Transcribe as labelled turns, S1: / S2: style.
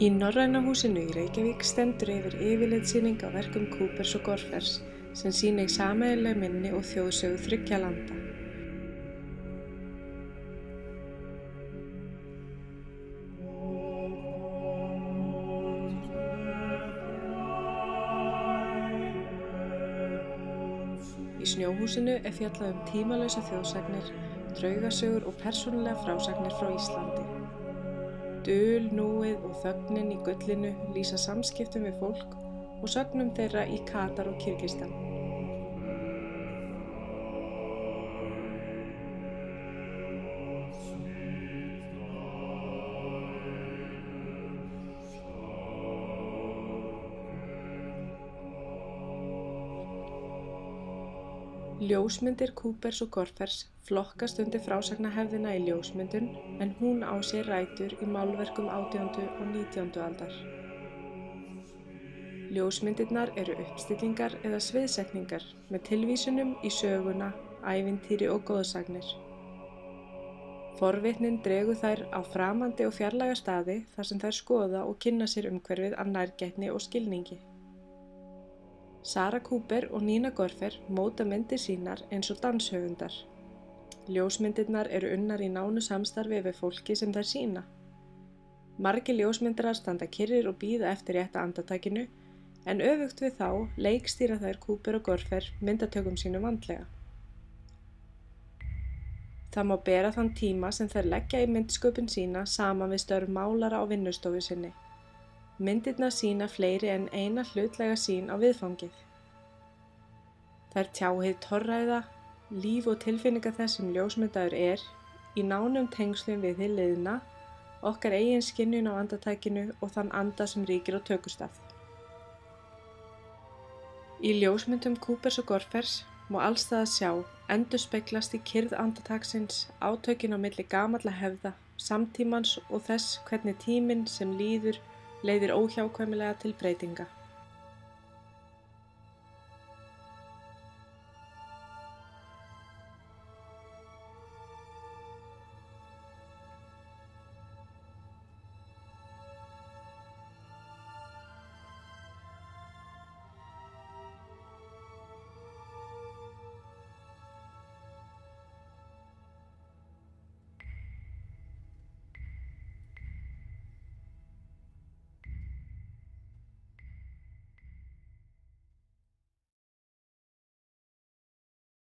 S1: Í Norræna húsinu í Reykjavík stendur yfir yfirlitssýning á verkum Coopers og Gorfers sem sýnir sameiginleg minni og þjóðsögu 3 landa. Í Snjóhúsinu er fjallað tímalausa þjóðsagnir, draugasögur og persónulegar frásagnir frá Íslandi. Dul, núið og þögnin í gullinu lýsa samskiptum við fólk og sögnum þeirra í Katar og Kirgistan. Ljósmyndir Coopers og Gorfers flokkast undir frásagnahefðina í ljósmyndun en hún á sér rætur í málverkum 18. og 19. aldar. Ljósmyndirnar eru uppstillingar eða sviðsetningar með tilvísunum í söguna, ævintýri og goðsagnir. Forvitnin dregur þær á framandi og fjarlæga staði þar sem þær skoða og kynna sér umhverfið af nærgætni og skilningi. Sarah Cooper og Nina Gorfer móta myndir sínar eins og danshöfundar. Ljósmyndirnar eru unnar í nánu samstarfi við fólki sem þær sýna. Margir ljósmyndarar standa kyrrir og bíða eftir rétta andartakinu, en öfugt við þá leikstýra þær Cooper og Gorfer myndatökum sínum vandlega. Það má bera þann tíma sem þær leggja í myndsköpun sína saman við störf málara á vinnustofu sinni. Myndirnar sýna fleiri en eina hlutlæga sýn á viðfangið. Þær tjá hið torræða, líf og tilfinningar þess sem ljósmyndaður er, í nánum tengslum við hið liðna, okkar eigin skynjun á andartakinu og þann anda sem ríkir á tökustað. Í ljósmyndum Coopers og Gorfers má alstaðar sjá endurspeglast í kyrrð andartaksins, átökin á milli gamalla hefða, samtímans og þess hvernig tíminn sem líður leiðir óhjákvæmilega til breytinga.